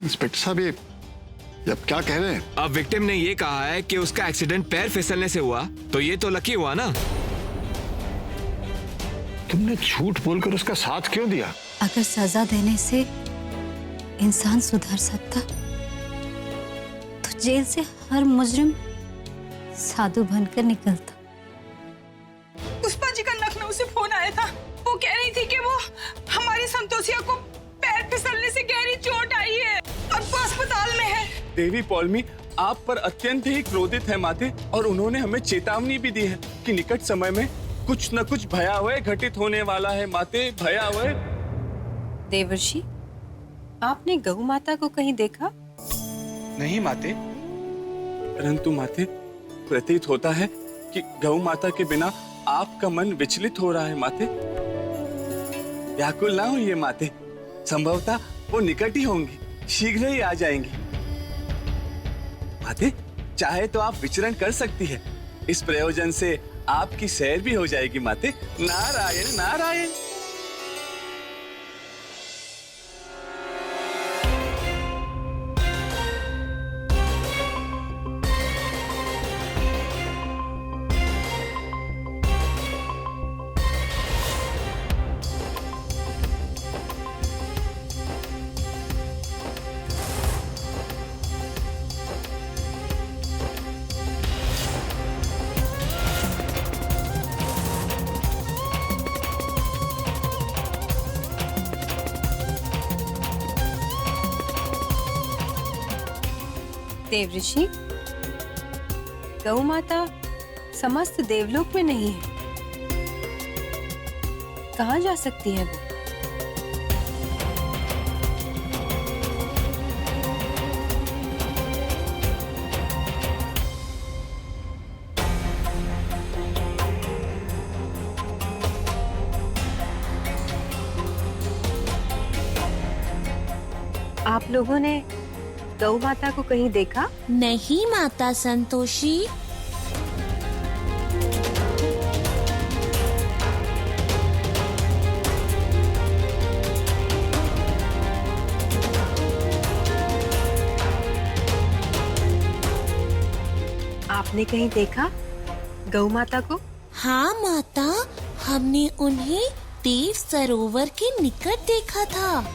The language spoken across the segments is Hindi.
इंस्पेक्टर साहब ये अब क्या कह रहे हैं? अब विक्टिम ने ये कहा है कि उसका एक्सीडेंट पैर फिसलने से हुआ, तो ये तो लकी हुआ ना। तुमने झूठ बोलकर उसका साथ क्यों दिया? अगर सजा देने से इंसान सुधर सकता तो जेल से हर मुजरिम साधु बनकर निकलता। पुष्पा जी का लखनऊ से फोन आया था। वो कह रही थी कि वो हमारी संतोषिया को पैर फिसलने से गहरी चोट आई है और वो अस्पताल में है। देवी पौलमी आप पर अत्यंत ही क्रोधित है माते, और उन्होंने हमें चेतावनी भी दी है कि निकट समय में कुछ न कुछ भयावह घटित होने वाला है माते, भयावह। देवर्षि, आपने गौ माता को कहीं देखा? नहीं माते, परंतु माते प्रतीत होता है कि गौ माता के बिना आपका मन विचलित हो रहा है माते। व्याकुल ना होइए माते, संभवतः वो निकट ही होंगी, शीघ्र ही आ जाएंगी। माते चाहे तो आप विचरण कर सकती है, इस प्रयोजन से आपकी सैर भी हो जाएगी माते। नारायण नारायण। देवऋषि, गौ माता समस्त देवलोक में नहीं है, कहाँ जा सकती है वो? आप लोगों ने गौ माता को कहीं देखा? नहीं माता संतोषी। आपने कहीं देखा गौ माता को? हाँ माता, हमने उन्हें देव सरोवर के निकट देखा था।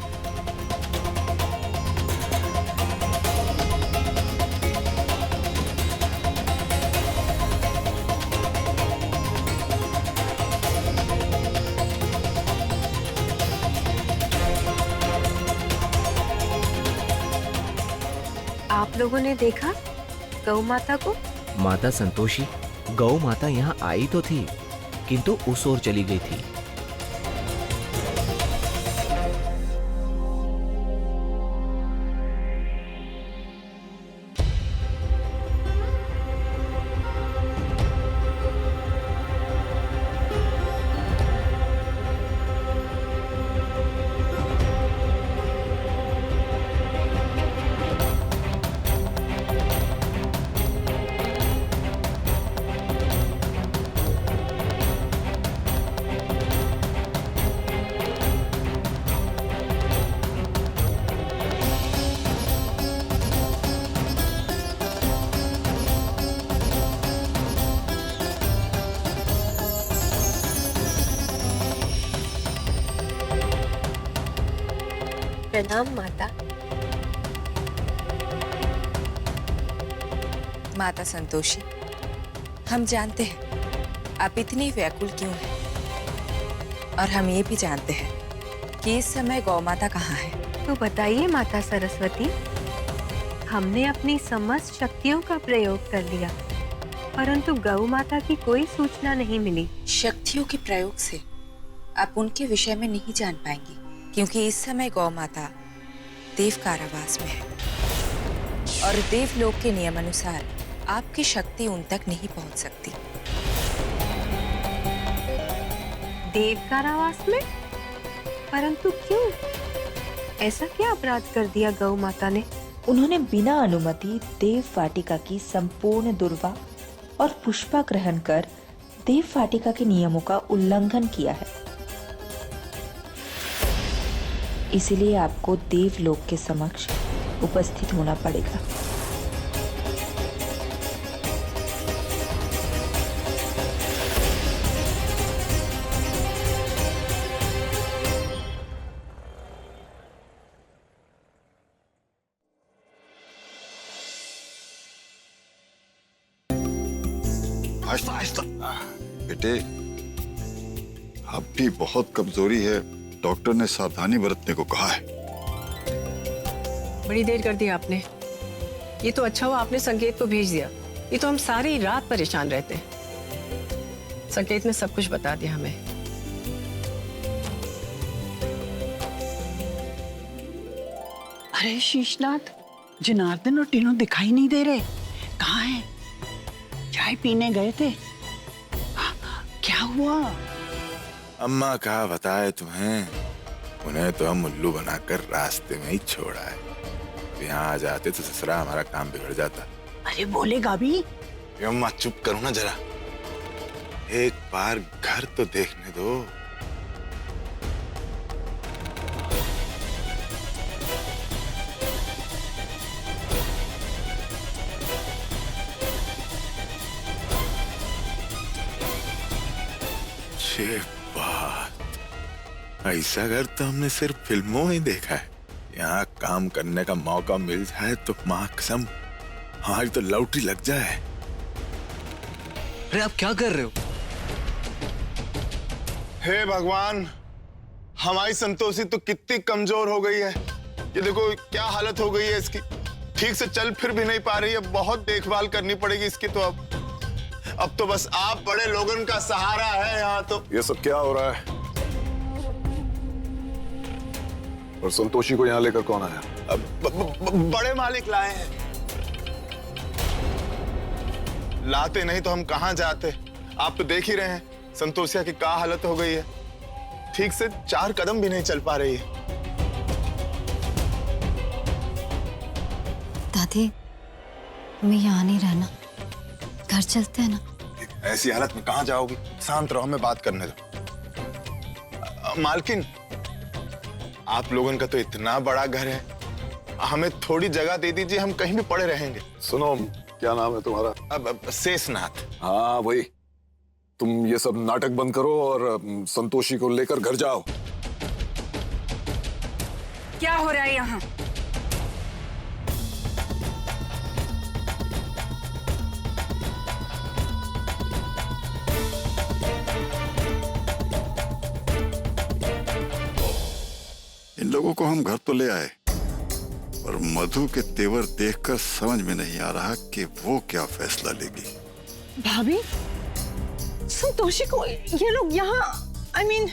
आप लोगों ने देखा गौ माता को? माता संतोषी, गौ माता यहाँ आई तो थी, किंतु उस ओर चली गई थी। प्रणाम माता। माता संतोषी, हम जानते हैं आप इतनी व्याकुल क्यों हैं, और हम ये भी जानते हैं कि इस समय गौ माता कहाँ है। तो बताइए माता सरस्वती, हमने अपनी समस्त शक्तियों का प्रयोग कर लिया, परंतु गौ माता की कोई सूचना नहीं मिली। शक्तियों के प्रयोग से आप उनके विषय में नहीं जान पाएंगी, क्योंकि इस समय गौ माता देव कारावास में है, और देवलोक के नियम अनुसार आपकी शक्ति उन तक नहीं पहुंच सकती। देव कारावास में? परंतु क्यों? ऐसा क्या अपराध कर दिया गौ माता ने? उन्होंने बिना अनुमति देव वाटिका की संपूर्ण दुर्वा और पुष्पा ग्रहण कर देव वाटिका के नियमों का उल्लंघन किया है। इसीलिए आपको देवलोक के समक्ष उपस्थित होना पड़ेगा। आहिस्ता आहिस्ता। बेटे, अब भी बहुत कमजोरी है, डॉक्टर ने सावधानी बरतने को कहा है। बड़ी देर कर दी आपने। ये तो अच्छा हुआ आपने संकेत को भेज दिया, ये तो हम सारी रात परेशान रहते। संकेत ने सब कुछ बता दिया हमें। अरे शीशनाथ, जनार्दन और टीनू दिखाई नहीं दे रहे, कहाँ हैं? चाय पीने गए थे? क्या हुआ? अम्मा कहा बताए तुम्हें, उन्हें तो हम उल्लू बनाकर रास्ते में ही छोड़ा है। यहाँ आ जाते तो ससुरा हमारा काम बिगड़ जाता। अरे बोलेगा भी? अम्मा चुप करो ना जरा, एक बार घर तो देखने दो। ये बात, ऐसा घर तो हमने सिर्फ फिल्मों में ही देखा है। यहाँ काम करने का मौका मिल जाए तो माँ कसम हमारी तो लॉटरी लग जाए। अरे आप क्या कर रहे हो? हे भगवान, हमारी संतोषी तो कितनी कमजोर हो गई है। ये देखो क्या हालत हो गई है इसकी, ठीक से चल फिर भी नहीं पा रही है। बहुत देखभाल करनी पड़ेगी इसकी तो। अब तो बस आप बड़े लोगों का सहारा है यहाँ तो। ये सब क्या हो रहा है? और संतोषी को यहाँ लेकर कौन आया? बड़े मालिक लाए हैं। लाते नहीं तो हम कहाँ जाते? आप तो देख ही रहे हैं संतोषिया की क्या हालत हो गई है, ठीक से 4 कदम भी नहीं चल पा रही है। दादी, मैं यहाँ नहीं रहना, घर चलते हैं ना। ऐसी हालत में कहाँ जाओगी? शांत रहो, हमें बात करने दो। मालकिन, आप लोगों का तो इतना बड़ा घर है, हमें थोड़ी जगह दे दीजिए, हम कहीं भी पड़े रहेंगे। सुनो, क्या नाम है तुम्हारा? अब शेषनाथ। हाँ वही। तुम ये सब नाटक बंद करो और संतोषी को लेकर घर जाओ। क्या हो रहा है यहाँ? इन लोगों को हम घर तो ले आए, पर मधु के तेवर देखकर समझ में नहीं आ रहा कि वो क्या फैसला लेगी। भाभी, संतोषी को ये लोग यहाँ, I mean...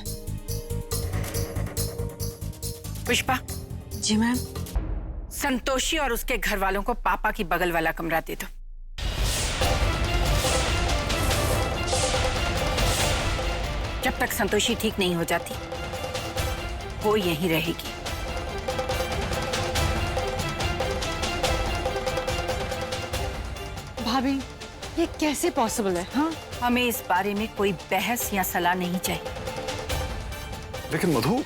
पुष्पा। जी मैम। संतोषी और उसके घर वालों को पापा की बगल वाला कमरा दे दो। जब तक संतोषी ठीक नहीं हो जाती वो यहीं रहेगी। भाभी, ये कैसे पॉसिबल है? हाँ, हमें इस बारे में कोई बहस या सलाह नहीं चाहिए। लेकिन मधु,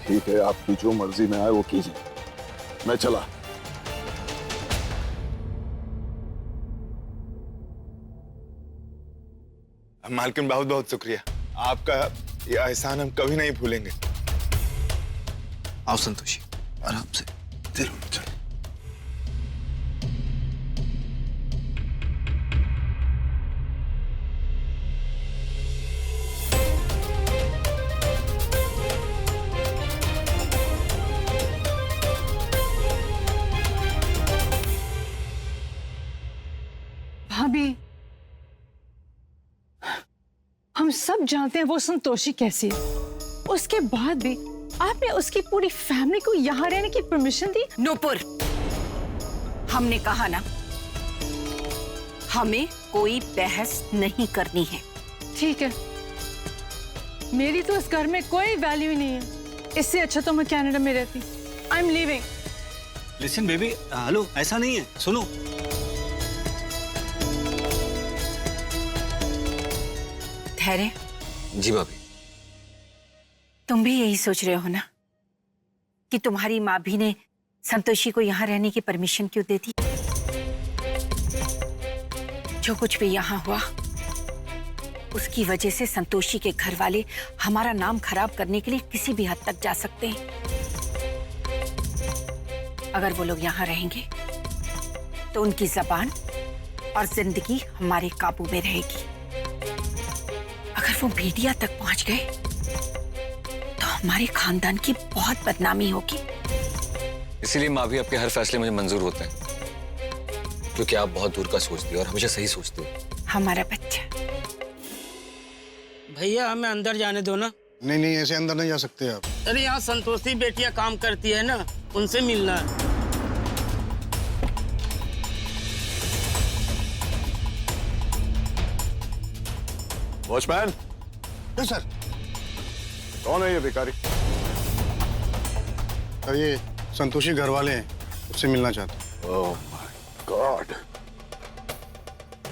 ठीक है, आपकी जो मर्जी में आए वो कीजिए, मैं चला। मालकिन, बहुत बहुत शुक्रिया आपका, ये एहसान हम कभी नहीं भूलेंगे। आओ संतोषी, आराम से। जरूर चल। भाभी, हम सब जानते हैं वो संतोषी कैसी है, उसके बाद भी आपने उसकी पूरी फैमिली को यहाँ रहने की परमिशन दी? नूपुर, हमने कहा ना, हमें कोई बहस नहीं करनी है। ठीक है, मेरी तो इस घर में कोई वैल्यू ही नहीं है, इससे अच्छा तो मैं कनाडा में रहती। I am leaving. Listen baby, hello, ऐसा नहीं है, सुनो। धैर्य। जी भाभी। तुम भी यही सोच रहे हो ना कि तुम्हारी माँ भी ने संतोषी को यहाँ रहने की परमिशन क्यों दे दी। जो कुछ भी यहाँ हुआ उसकी वजह से संतोषी के घर वाले हमारा नाम खराब करने के लिए किसी भी हद तक जा सकते हैं। अगर वो लोग यहाँ रहेंगे तो उनकी जबान और जिंदगी हमारे काबू में रहेगी। अगर वो मीडिया तक पहुंच गए तो हमारे खानदान की बहुत बदनामी होगी। इसीलिए माँ भी आपके हर फैसले मुझे मंजूर होते हैं, क्योंकि आप बहुत दूर का सोचती हो और हमेशा सही सोचती हो। हमारा बच्चा। भैया हमें अंदर जाने दो ना। नहीं नहीं, ऐसे अंदर नहीं जा सकते आप। अरे यहाँ संतोषी बेटियां काम करती है ना, उनसे मिलना है। वॉचमैन। Yes sir. कौन है ये भिखारी? सर ये संतोषी घर वाले हैं, उससे मिलना चाहते हैं। ओह माय गॉड,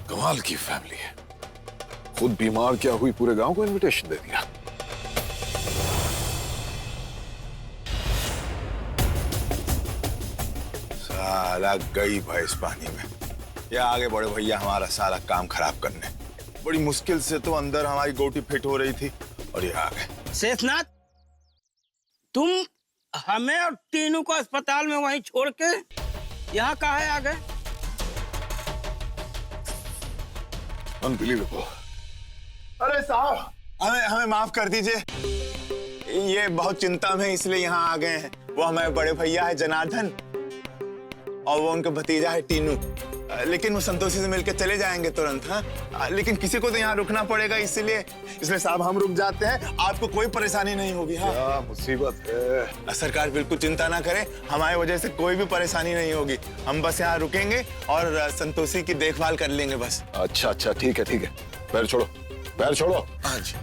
कमाल की फैमिली है। खुद बीमार क्या हुई, पूरे गांव को इनविटेशन दे दिया। साला गई भैंस पानी में। या आगे बड़े भैया हमारा सारा काम खराब करने। बड़ी मुश्किल से तो अंदर हमारी गोटी फिट हो रही थी और ये आ गए। शेषनाथ, तुम हमें और तीनों को अस्पताल में वहीं छोड़ के यहाँ काहे आ गए? अनबिलीवेबल। अरे साहब, हमें माफ कर दीजिए। ये बहुत चिंता में इसलिए यहाँ आ गए हैं। वो हमारे बड़े भैया है जनार्दन और वो उनका भतीजा है टीनू। लेकिन वो संतोषी से मिलकर चले जाएंगे तुरंत। हाँ, लेकिन किसी को तो यहाँ रुकना पड़ेगा, इसलिए साहब हम रुक जाते हैं। आपको कोई परेशानी नहीं होगी। हाँ, क्या मुसीबत है। सरकार बिल्कुल चिंता ना करें, हमारी वजह से कोई भी परेशानी नहीं होगी। हम बस यहाँ रुकेंगे और संतोषी की देखभाल कर लेंगे बस। अच्छा अच्छा, ठीक है ठीक है। पैर छोड़ो, पैर छोड़ो। हाँ जी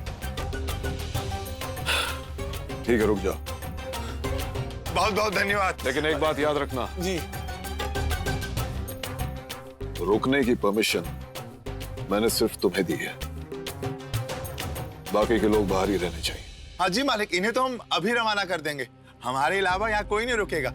ठीक है, रुक जाओ। बहुत बहुत धन्यवाद। लेकिन एक बात याद रखना जी, रुकने की परमिशन मैंने सिर्फ तुम्हें दी है, बाकी के लोग बाहर ही रहने चाहिए। हाँ जी मालिक, इन्हें तो हम अभी रवाना कर देंगे। हमारे अलावा यहाँ कोई नहीं रुकेगा।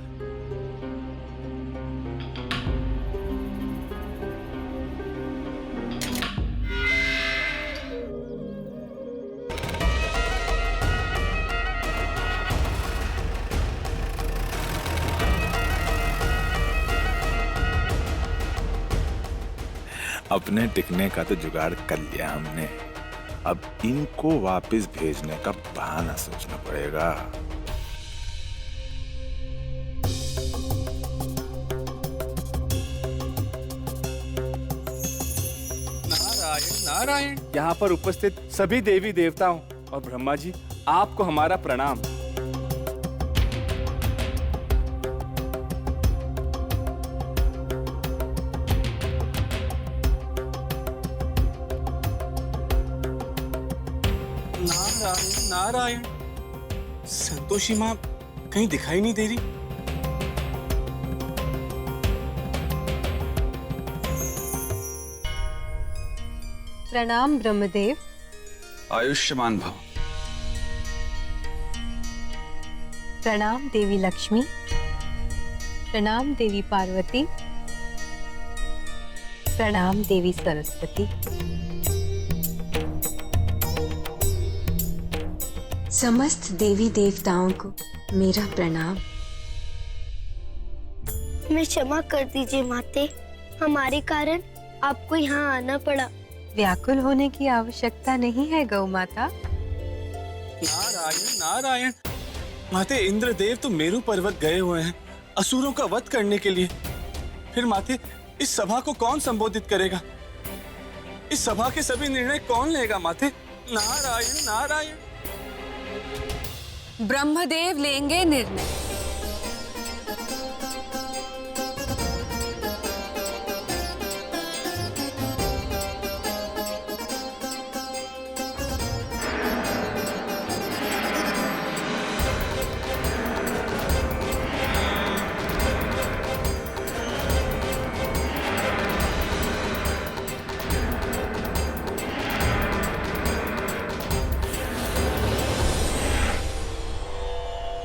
अपने टिकने का तो जुगाड़ कर लिया हमने, अब इनको वापस भेजने का बहाना सोचना पड़ेगा। नारायण नारायण। यहाँ पर उपस्थित सभी देवी देवताओं और ब्रह्मा जी, आपको हमारा प्रणाम। नारायण नारायण। संतोषी माँ कहीं दिखाई नहीं दे रही। प्रणाम ब्रह्मदेव। आयुष्मान भव। प्रणाम देवी लक्ष्मी। प्रणाम देवी पार्वती। प्रणाम देवी सरस्वती। समस्त देवी देवताओं को मेरा प्रणाम। हमें क्षमा कर दीजिए माते, हमारे कारण आपको यहाँ आना पड़ा। व्याकुल होने की आवश्यकता नहीं है गौ माता। नारायण नारायण। माते, इंद्रदेव तो मेरु पर्वत गए हुए हैं असुरों का वध करने के लिए। फिर माते, इस सभा को कौन संबोधित करेगा? इस सभा के सभी निर्णय कौन लेगा माते? नारायण नारायण। ब्रह्मदेव लेंगे निर्णय।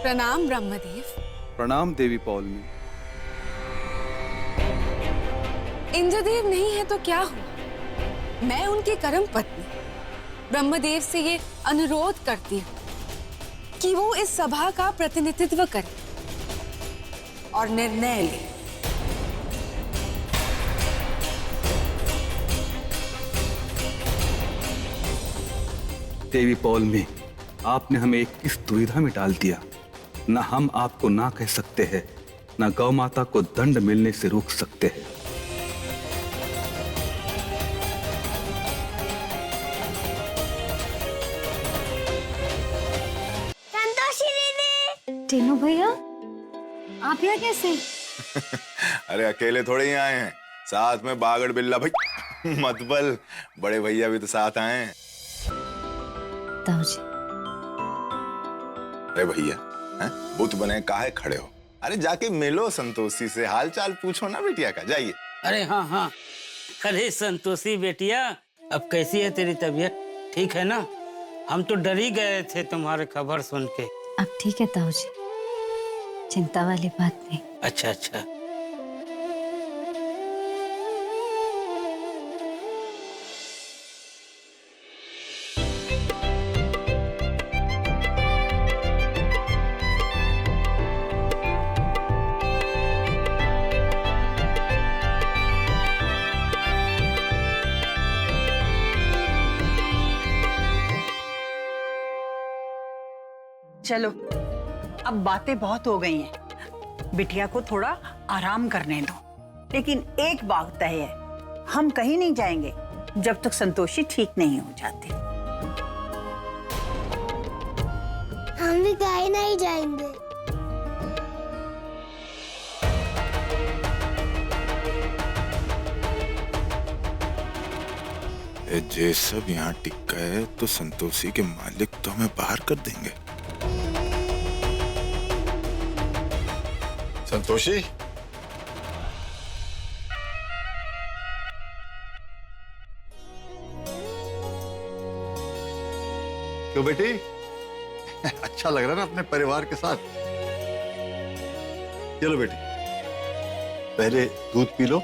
प्रणाम ब्रह्मदेव। प्रणाम देवी पौलमी। इंद्रदेव नहीं है तो क्या हुआ? मैं उनकी कर्म पत्नी ब्रह्मदेव से ये अनुरोध करती हूँ कि वो इस सभा का प्रतिनिधित्व करे और निर्णय ले। देवी पौलमी, आपने हमें इस दुविधा में डाल दिया। न हम आपको ना कह सकते हैं, न गौ माता को दंड मिलने से रोक सकते हैं। संतोषी दीदी। टीनू भैया, आप यहाँ कैसे? अरे अकेले थोड़े ही आए हैं, साथ में बागड़ बिल्ला भाई मतबल बड़े भैया भी तो साथ आए हैं। ताऊ जी। अरे भैया, बुत बने काहे खड़े हो? अरे जाके मिलो संतोषी से, हाल चाल पूछो ना बिटिया का, जाइए। अरे हाँ हाँ, अरे संतोषी बेटिया, अब कैसी है तेरी तबीयत? ठीक है ना? हम तो डर ही गए थे तुम्हारे खबर सुन के। अब ठीक है ताऊ जी, चिंता वाली बात नहीं। अच्छा अच्छा। चलो, अब बातें बहुत हो गई हैं। बिटिया को थोड़ा आराम करने दो। लेकिन एक बात तय है, हम कहीं नहीं जाएंगे जब तक संतोषी ठीक नहीं हो जाती। हम भी कहीं नहीं जाएंगे। जे सब यहाँ टिक गए तो संतोषी के मालिक तो हमें बाहर कर देंगे। संतोषी, क्यों बेटी? अच्छा लग रहा है ना अपने परिवार के साथ? चलो बेटी, पहले दूध पी लो,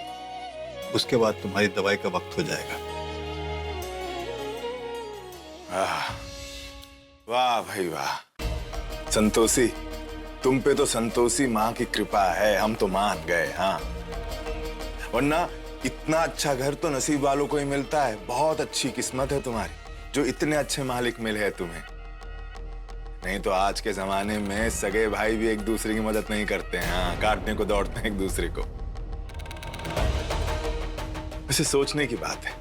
उसके बाद तुम्हारी दवाई का वक्त हो जाएगा। वाह भाई वाह, संतोषी, तुम पे तो संतोषी माँ की कृपा है, हम तो मान गए। हाँ, वरना इतना अच्छा घर तो नसीब वालों को ही मिलता है। बहुत अच्छी किस्मत है तुम्हारी जो इतने अच्छे मालिक मिले हैं तुम्हें। नहीं तो आज के जमाने में सगे भाई भी एक दूसरे की मदद नहीं करते हैं। हाँ, काटने को दौड़ते हैं एक दूसरे को। वैसे सोचने की बात है,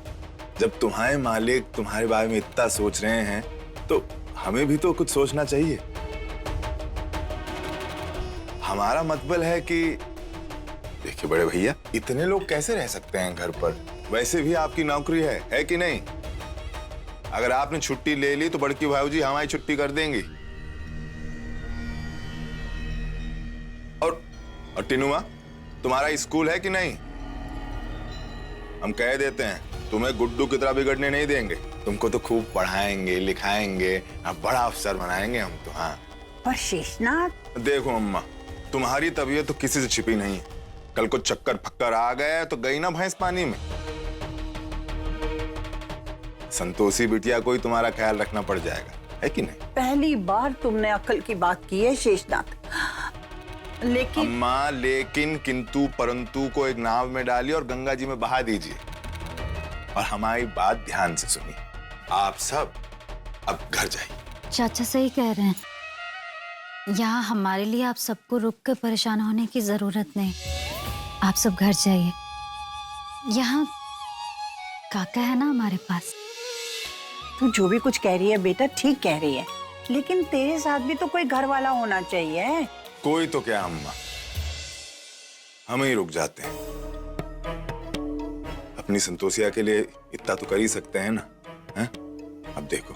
जब तुम्हारे मालिक तुम्हारे बारे में इतना सोच रहे हैं तो हमें भी तो कुछ सोचना चाहिए। हमारा मतलब है कि देखिए बड़े भैया, इतने लोग कैसे रह सकते हैं घर पर? वैसे भी आपकी नौकरी है कि नहीं? अगर आपने छुट्टी ले ली तो बड़की भाऊजी हमारी छुट्टी कर देंगी। और टीनुआ, तुम्हारा स्कूल है कि नहीं? हम कह देते हैं, तुम्हें गुड्डू की तरह बिगड़ने नहीं देंगे। तुमको तो खूब पढ़ाएंगे लिखाएंगे, अब बड़ा अफसर बनाएंगे हम तो। हाँ, पर शेषनाथ, देखो अम्मा, तुम्हारी तबीयत तो किसी से छिपी नहीं है। कल को चक्कर फक्कर आ गए तो गई ना भैंस पानी में। संतोषी बिटिया को ही तुम्हारा ख्याल रखना पड़ जाएगा, है कि नहीं? पहली बार तुमने अक्ल की बात की है शेषनाथ। लेकिन अम्मा, लेकिन किंतु परंतु को एक नाव में डालिए और गंगा जी में बहा दीजिए। और हमारी बात ध्यान से सुनिए, आप सब अब घर जाइए। चाचा सही कह रहे हैं, यहाँ हमारे लिए आप सबको रुक कर परेशान होने की जरूरत नहीं। आप सब घर जाइए, यहाँ काका है ना हमारे पास। तू जो भी कुछ कह रही है बेटा ठीक कह रही है, लेकिन तेरे साथ भी तो कोई घर वाला होना चाहिए। कोई तो क्या अम्मा, हम ही रुक जाते हैं। अपनी संतोषिया के लिए इतना तो कर ही सकते हैं ना। है? अब देखो,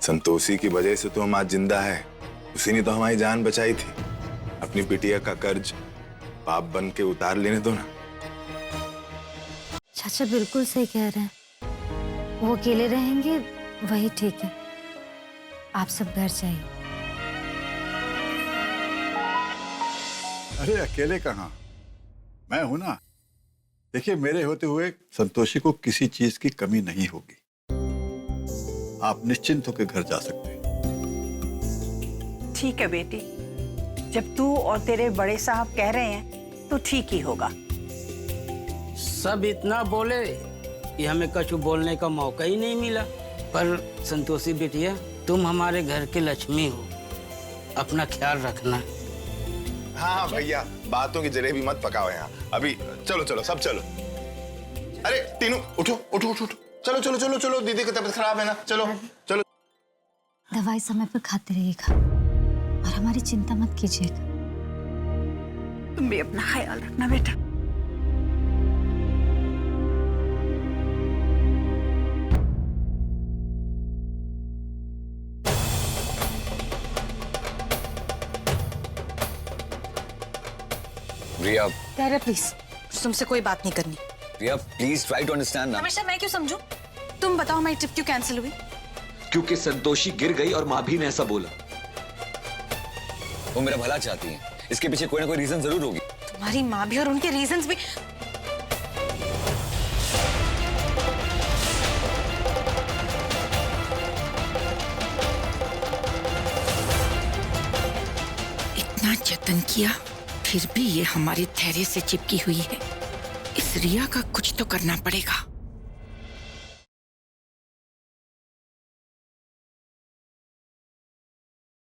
संतोषी की वजह से तो हम आज जिंदा है। उसी ने तो हमारी जान बचाई थी। अपनी बिटिया का कर्ज पाप बन के उतार लेने दो ना। चाचा बिल्कुल सही कह रहे हैं, वो अकेले रहेंगे वही ठीक है। आप सब घर जाइए। अरे अकेले कहाँ, मैं हूं ना। देखिए, मेरे होते हुए संतोषी को किसी चीज की कमी नहीं होगी। आप निश्चिंत होकर घर जा सकते हैं। ठीक है बेटी, जब तू और तेरे बड़े साहब कह रहे हैं तो ठीक ही होगा। सब इतना बोले कि हमें कछु बोलने का मौका ही नहीं मिला। पर संतोषी बिटिया, तुम हमारे घर की लक्ष्मी हो, अपना ख्याल रखना। हाँ भैया, बातों की जलेबी मत पकाओ यहाँ। अभी चलो चलो सब चलो। अरे तीनों उठो उठो उठो उठो, चलो चलो चलो चलो, दीदी की तबीयत खराब है ना, चलो चलो। दवाई समय पर खाते रहिएगा और हमारी चिंता मत कीजिएगा। तुम भी अपना ख्याल रखना बेटा। रिया, प्लीज, तुमसे कोई बात नहीं करनी। रिया प्लीज ट्राई टू अंडरस्टैंड ना। हमेशा मैं क्यों समझूं? तुम बताओ हमारी ट्रिप क्यों कैंसिल हुई? क्योंकि संतोषी गिर गई और माँ भी ने ऐसा बोला। वो मेरा भला चाहती है, इसके पीछे कोई ना कोई रीजन जरूर होगी। तुम्हारी माँ भी और उनके रीजंस भी। इतना जतन किया फिर भी ये हमारे धैर्य से चिपकी हुई है। इस रिया का कुछ तो करना पड़ेगा।